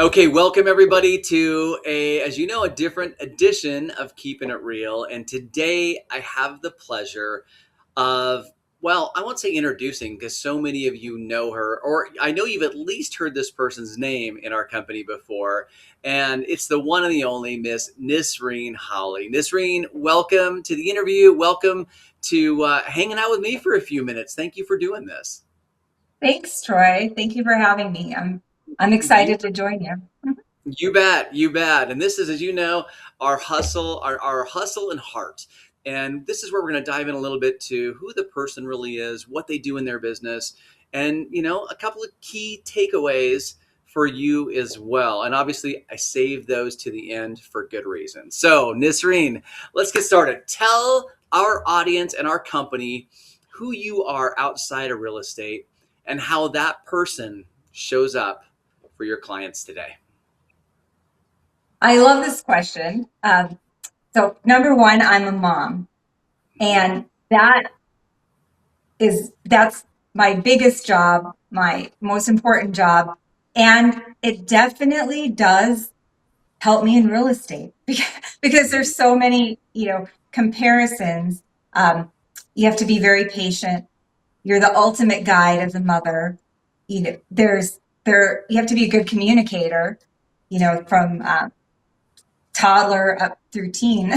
Okay, welcome everybody to as you know, a different edition of Keeping It Real. And today I have the pleasure of, well, I won't say introducing because so many of you know her, or I know you've at least heard this person's name in our company before. And it's the one and the only Miss Nisreen Hawley. Nisreen, welcome to the interview. Welcome to hanging out with me for a few minutes. Thank you for doing this. Thanks, Troy. Thank you for having me. I'm You excited to join you. You bet, you bet. And this is, as you know, our hustle, our hustle and heart. And this is where we're going to dive in a little bit to who the person really is, what they do in their business, and a couple of key takeaways for you as well. And obviously, I saved those to the end for good reason. So, Nisreen, let's get started. Tell our audience and our company who you are outside of real estate and how that person shows up for your clients today. I love this question. So number one, I'm a mom, and that's my biggest job, my most important job, and it definitely does help me in real estate because there's so many, comparisons. You have to be very patient. You're the ultimate guide as a mother. You have to be a good communicator. From toddler up through teen.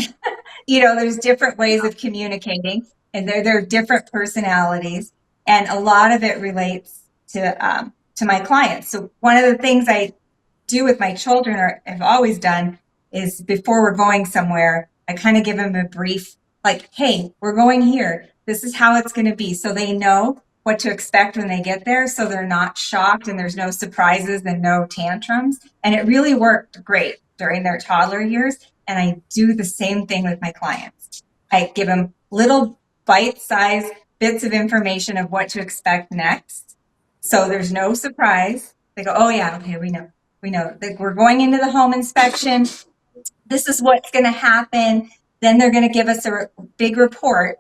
There's different ways of communicating, and there are different personalities, and a lot of it relates to my clients. So one of the things I do with my children, or have always done, is before we're going somewhere, I kind of give them a brief, like, hey, we're going here. This is how it's going to be. So they know what to expect when they get there. So they're not shocked and there's no surprises and no tantrums. And it really worked great during their toddler years. And I do the same thing with my clients. I give them little bite-sized bits of information of what to expect next. So there's no surprise. They go, oh yeah, okay, we know that we're going into the home inspection. This is what's going to happen. Then they're going to give us a big report,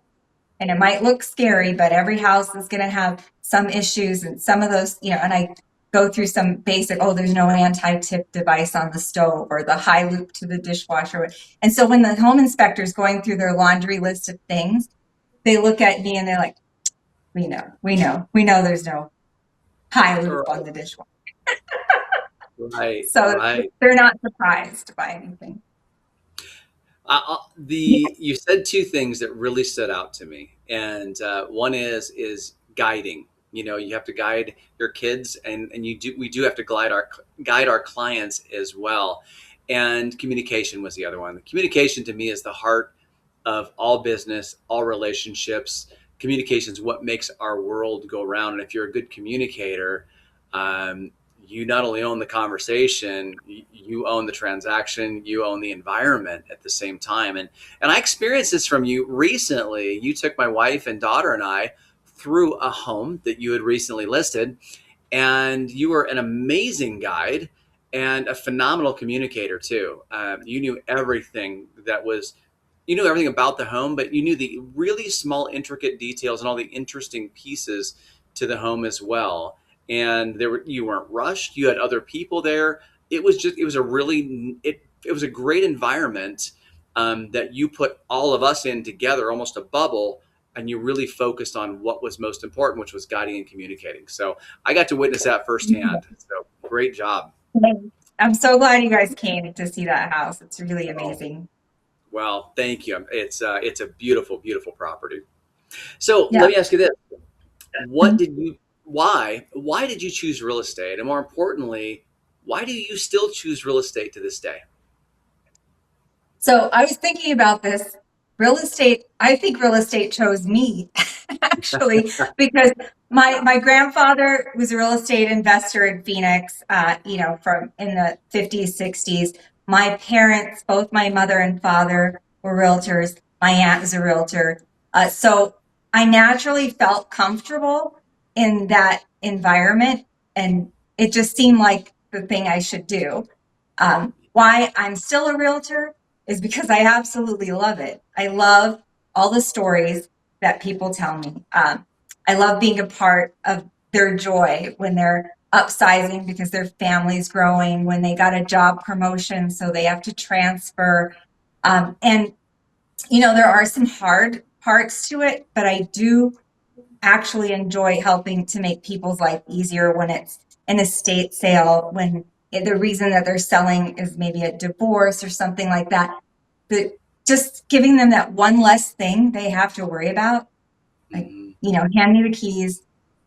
and it might look scary, but every house is going to have some issues, and some of those, and I go through some basic, there's no anti-tip device on the stove, or the high loop to the dishwasher. And so when the home inspector is going through their laundry list of things, they look at me and they're like, we know there's no high loop on the dishwasher. Right, So right. they're not surprised by anything. You said two things that really stood out to me, and one is guiding. You have to guide your kids, and we do have to guide our clients as well. And communication was the other one. The communication to me is the heart of all business, all relationships. Communication is what makes our world go round. And if you're a good communicator, um, you not only own the conversation, you own the transaction, you own the environment at the same time. And I experienced this from you recently. You took my wife and daughter and I through a home that you had recently listed, and you were an amazing guide and a phenomenal communicator too. You knew everything you knew everything about the home, but you knew the really small, intricate details and all the interesting pieces to the home as well. And you weren't rushed. You had other people there. It was a great environment that you put all of us in together, almost a bubble, and you really focused on what was most important, which was guiding and communicating. So I got to witness that firsthand. So great job. I'm so glad you guys came to see that house. It's really Oh, amazing. well, thank you. It's a beautiful, beautiful property. So let Yeah. me ask you this: What did you? Why did you choose real estate? And more importantly, why do you still choose real estate to this day? So I was thinking about this. I think real estate chose me, actually, because my grandfather was a real estate investor in Phoenix, from in the 50s, 60s. My parents, both my mother and father, were realtors. My aunt is a realtor. So I naturally felt comfortable in that environment, and it just seemed like the thing I should do. Why I'm still a realtor is because I absolutely love it. I love all the stories that people tell me. I love being a part of their joy when they're upsizing because their family's growing, when they got a job promotion, so they have to transfer. And, there are some hard parts to it, but I do actually enjoy helping to make people's life easier when it's an estate sale, when the reason that they're selling is maybe a divorce or something like that. But just giving them that one less thing they have to worry about, like, Hmm. hand me the keys,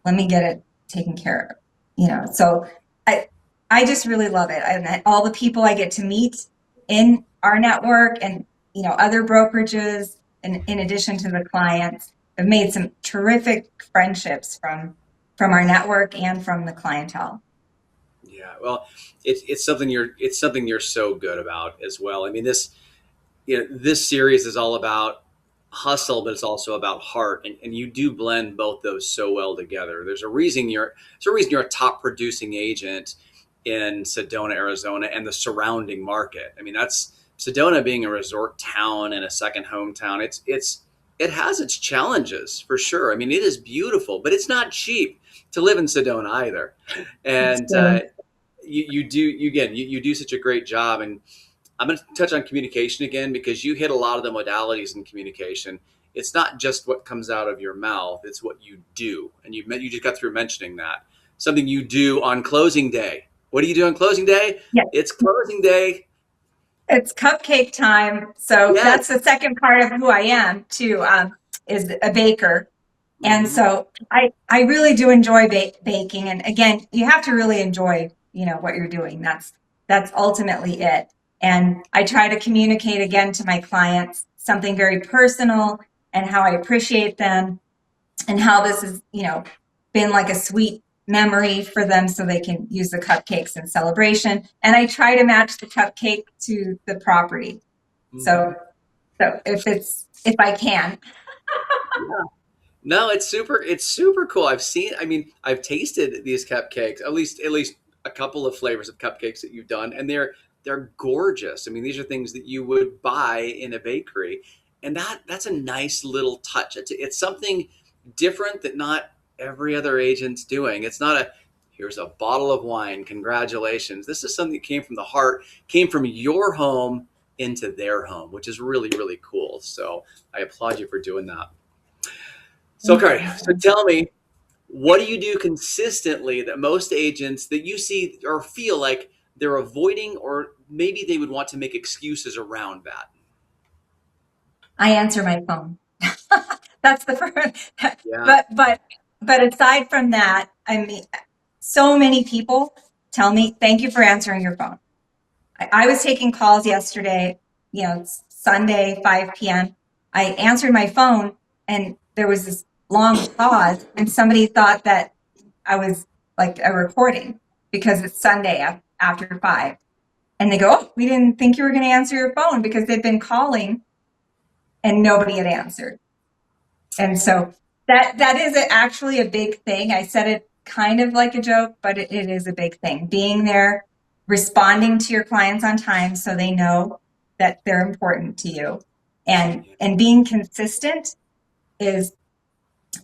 let me get it taken care of. So I I just really love it. And all the people I get to meet in our network and other brokerages, and in addition to the clients, have made some terrific friendships from our network and from the clientele. Yeah, well, it's something you're so good about as well. I mean, this series is all about hustle, but it's also about heart, and you do blend both those so well together. There's a reason you're a top producing agent in Sedona, Arizona, and the surrounding market. I mean, that's Sedona being a resort town and a second hometown. It has its challenges for sure. I mean, it is beautiful, but it's not cheap to live in Sedona either. It's And true. you do such a great job. And I'm going to touch on communication again because you hit a lot of the modalities in communication. It's not just what comes out of your mouth; it's what you do. And you just got through mentioning that something you do on closing day. What do you do on closing day? Yeah, It's closing day. it's cupcake time. So Yes. that's the second part of who I am too, is a baker. And Hmm. so I really do enjoy baking. And again, you have to really enjoy, what you're doing. That's ultimately it. And I try to communicate again to my clients something very personal and how I appreciate them and how this has, been like a sweet memory for them so they can use the cupcakes in celebration. And I try to match the cupcake to the property. Hmm. So if I can. No, it's super cool. I mean, I've tasted these cupcakes, at least a couple of flavors of cupcakes that you've done, and they're gorgeous. I mean, these are things that you would buy in a bakery, and that's a nice little touch. It's something different that not every other agent's doing. It's not a here's a bottle of wine, congratulations. This is something that came from the heart, came from your home into their home, which is really, really cool. So I applaud you for doing that. So, Thank okay, so you. tell me, what do you do consistently that most agents that you see or feel like they're avoiding, or maybe they would want to make excuses around that? I answer my phone. That's the first. Yeah. But aside from that, I mean, so many people tell me, "Thank you for answering your phone." I was taking calls yesterday. It's Sunday, 5 p.m. I answered my phone, and there was this long pause, and somebody thought that I was like a recording because it's Sunday after 5. And they go, "Oh, we didn't think you were going to answer your phone," because they've been calling and nobody had answered. And so that is actually a big thing. I said it kind of like a joke, but it is a big thing. Being there, responding to your clients on time so they know that they're important to you, and being consistent is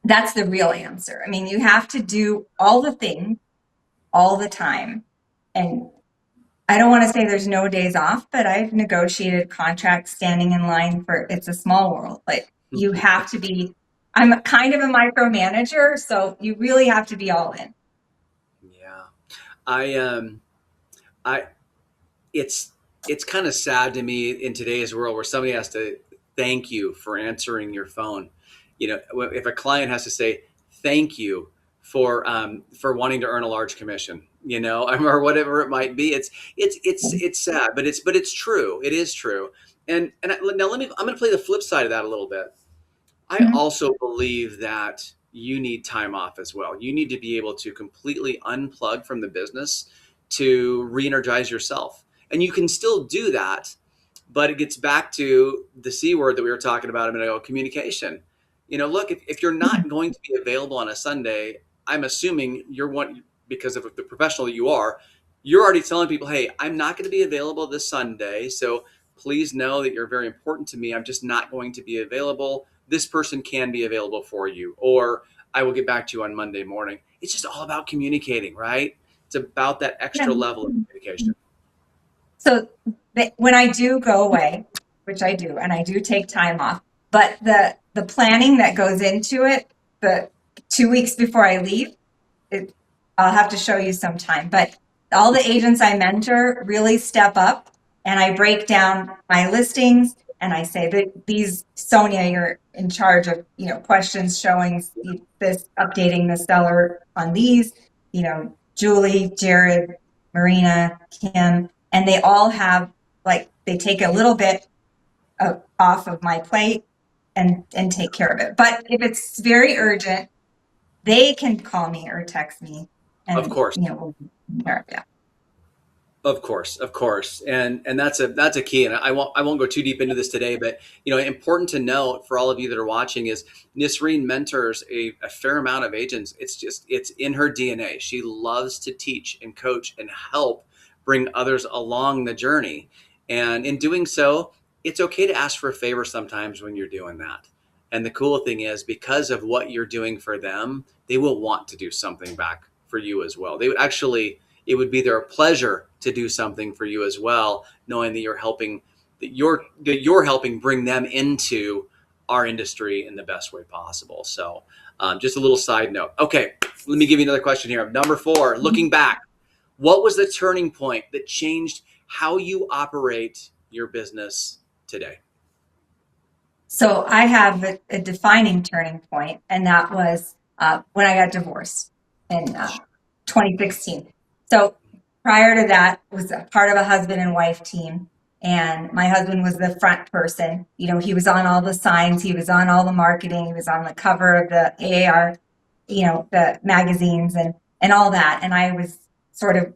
that's the real answer. I mean, you have to do all the things all the time. And I don't want to say there's no days off, but I've negotiated contracts standing in line for It's a Small World. Like, you have to be, I'm kind of a micromanager, so you really have to be all in. Yeah. I I it's it's kind of sad to me in today's world where somebody has to thank you for answering your phone. If a client has to say thank you for wanting to earn a large commission, or whatever it might be, it's sad, but it's true. It is true. Now I'm going to play the flip side of that a little bit. I Mhm. also believe that you need time off as well. You need to be able to completely unplug from the business to re-energize yourself. And you can still do that, but it gets back to the C word that we were talking about a minute ago, communication. Look, if you're not going to be available on a Sunday, I'm assuming you're one because of the professional that you are, you're already telling people, hey, I'm not going to be available this Sunday. So please know that you're very important to me. I'm just not going to be available. This person can be available for you, or I will get back to you on Monday morning. It's just all about communicating, right? It's about that Yeah. extra level of communication. So when I do go away, which I do, and I do take time off, but the planning that goes into it, the 2 weeks before I leave, it, I'll have to show you sometime. But all the agents I mentor really step up, and I break down my listings, and I say that these, Sonia, you're in charge of, questions, showing this, updating the seller on these, Julie, Jared, Marina, Kim, and they all have, like, they take a little bit off of my plate and take care of it. But if it's very urgent, they can call me or text me, Of and course. we'll take care of it. Of course, and that's a key. And I won't go too deep into this today, but important to note for all of you that are watching is Nisreen mentors a fair amount of agents. It's in her DNA. She loves to teach and coach and help bring others along the journey. And in doing so, it's okay to ask for a favor sometimes when you're doing that. And the cool thing is, because of what you're doing for them, they will want to do something back for you as well. They would actually, it would be their pleasure to do something for you as well, knowing that you're helping bring them into our industry in the best way possible. So just a little side note. Okay, let me give you another question here. Number 4, looking back, what was the turning point that changed how you operate your business today? So I have a defining turning point, and that was when I got divorced in 2016. So prior to that, was a part of a husband and wife team, and my husband was the front person. He was on all the signs, he was on all the marketing, he was on the cover of the AAR, the magazines and all that, and I was sort of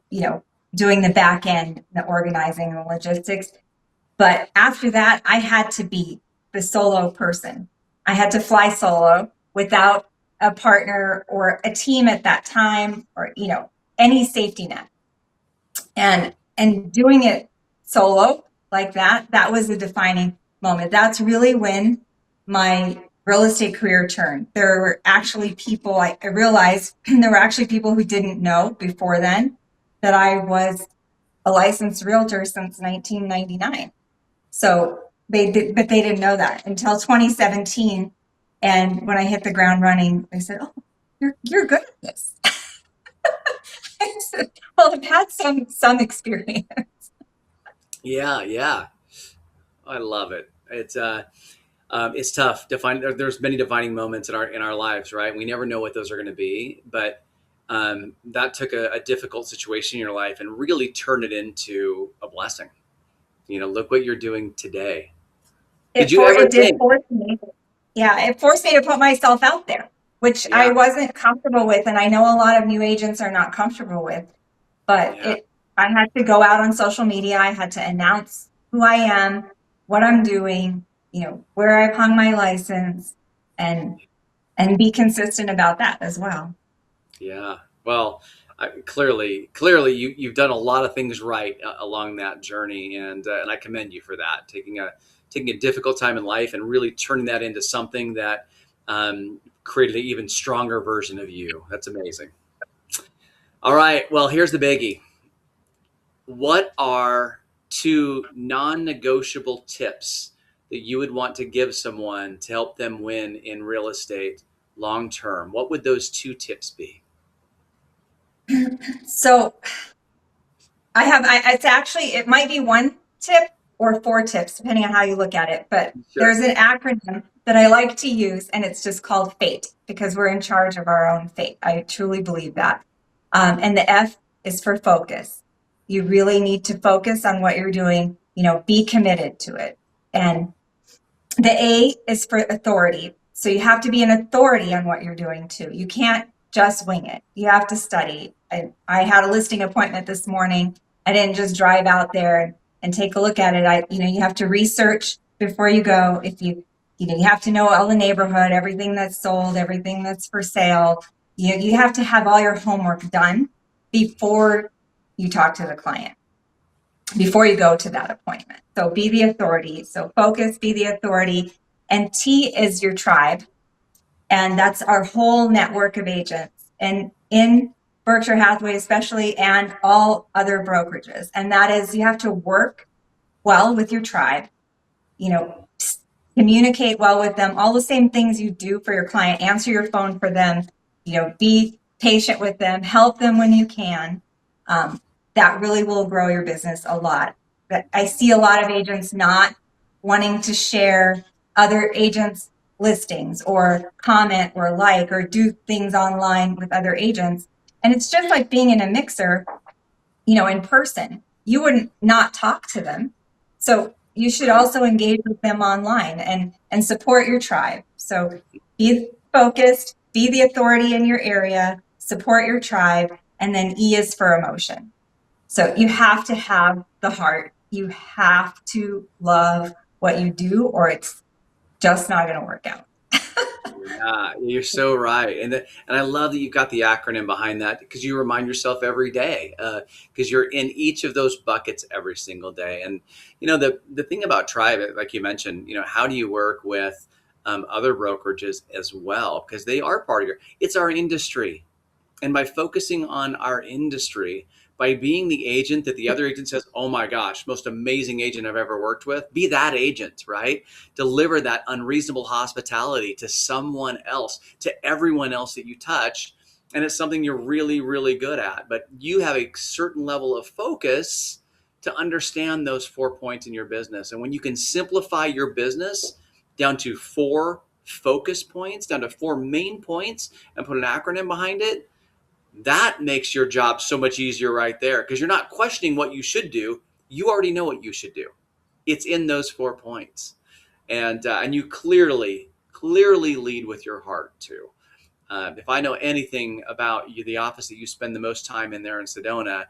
doing the back end, the organizing and the logistics. But after that, I had to be the solo person. I had to fly solo without a partner or a team at that time, or any safety net. And doing it solo like that was a defining moment. That's really when my real estate career turned. There were actually people, I realized there were actually people who didn't know before then that I was a licensed realtor since 1999. So they did, but they didn't know that until 2017. And when I hit the ground running, they said, "Oh, you're good at this." I said, "Well, I've had some experience." Yeah, I love it. It's tough to find. There's many defining moments in our lives, right? We never know what those are going to be, but that took a difficult situation in your life and really turned it into a blessing. Look what you're doing today. Did you ever It did think? force me. Yeah, it forced me to put myself out there, which I Yeah, wasn't comfortable with, and I know a lot of new agents are not comfortable with. But yeah, I had to go out on social media. I had to announce who I am, what I'm doing, where I've hung my license, and be consistent about that as well. yeah. Well, clearly, you've done a lot of things right along that journey, and I commend you for that. Taking a difficult time in life and really turning that into something that created an even stronger version of you. That's amazing. All right. Well, here's the biggie. What are 2 non-negotiable tips that you would want to give someone to help them win in real estate long term? What would those 2 tips be? So it's actually, it might be 1 tip or 4 tips, depending on how you look at it. But Sure. there's an acronym that I like to use, and it's just called FATE, because we're in charge of our own fate. I truly believe that. And the F is for focus. You really need to focus on what you're doing, be committed to it. And the A is for authority. So you have to be an authority on what you're doing too. You can't just wing it. You have to study. I had a listing appointment this morning. I didn't just drive out there and take a look at it. You have to research before you go. If you have to know all the neighborhood, everything that's sold, everything that's for sale. You have to have all your homework done before you talk to the client, before you go to that appointment. So be the authority. So focus, be the authority. And T is your tribe. And that's our whole network of agents. And in Berkshire Hathaway especially, and all other brokerages. And that is, you have to work well with your tribe, you know, communicate well with them, all the same things you do for your client, answer your phone for them, you know, be patient with them, help them when you can. That really will grow your business a lot. But I see a lot of agents not wanting to share other agents' listings or comment or like or do things online with other agents. And it's just like being in a mixer, you know, in person. You wouldn't not talk to them. So you should Right. also engage with them online and support your tribe. So be focused, be the authority in your area, support your tribe, and then E is for emotion. So you have to have the heart. You have to love what you do, or it's just not going to work out. Yeah, you're so right, and I love that you've got the acronym behind that because you remind yourself every day because you're in each of those buckets every single day. And you know the thing about Tribe, like you mentioned, you know, how do you work with other brokerages as well because they are part of it's our industry. And by focusing on our industry, by being the agent that the other agent says, oh my gosh, most amazing agent I've ever worked with, be that agent, right? Deliver that unreasonable hospitality to someone else, to everyone else that you touch. And it's something you're really, really good at. But you have a certain level of focus to understand those 4 points in your business. And when you can simplify your business down to 4 focus points, down to 4 main points, and put an acronym behind it, that makes your job so much easier right there because you're not questioning what you should do. You already know what you should do. It's in those 4 points, and you clearly lead with your heart too. If I know anything about you, the office that you spend the most time in there in Sedona,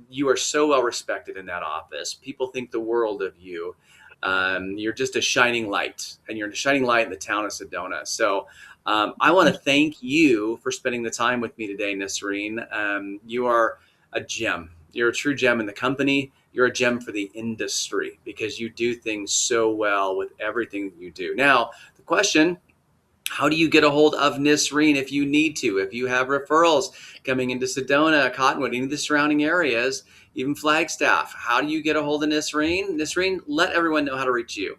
you are so well respected in that office. People think the world of you. You're just a shining light, and you're a shining light in the town of Sedona. So I want to thank you for spending the time with me today, Nisreen. You are a gem. You're a true gem in the company. You're a gem for the industry because you do things so well with everything that you do. Now, the question, how do you get a hold of Nisreen if you need to? If you have referrals coming into Sedona, Cottonwood, any of the surrounding areas, even Flagstaff, how do you get a hold of Nisreen? Nisreen, let everyone know how to reach you.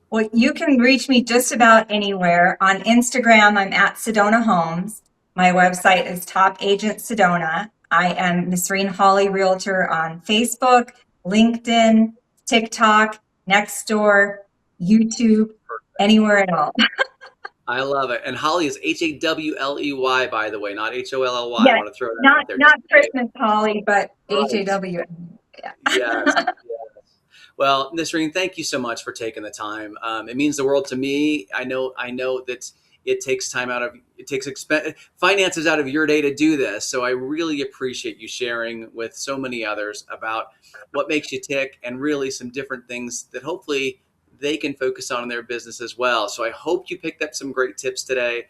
Well, you can reach me just about anywhere. On Instagram, I'm at Sedona Homes. My website is Top Agent Sedona. I am Nisreen Hawley Realtor on Facebook, LinkedIn, TikTok, Nextdoor, YouTube, anywhere at all. I love it. And Holly is Hawley, by the way, not Hollly. I Yes, want to throw that not out there just not in case. Christmas Holly, but Right. HAW. Yes. Yeah. Yes. Well, Nisreen, thank you so much for taking the time. It means the world to me. I know that it takes finances out of your day to do this. So I really appreciate you sharing with so many others about what makes you tick and really some different things that hopefully they can focus on in their business as well. So I hope you picked up some great tips today.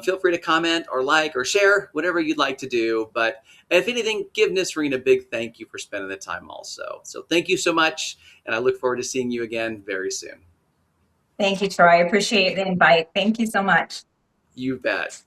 Feel free to comment or like or share whatever you'd like to do. But if anything, give Nisreen a big thank you for spending the time also. So thank you so much. And I look forward to seeing you again very soon. Thank you, Troy. I appreciate the invite. Thank you so much. You bet.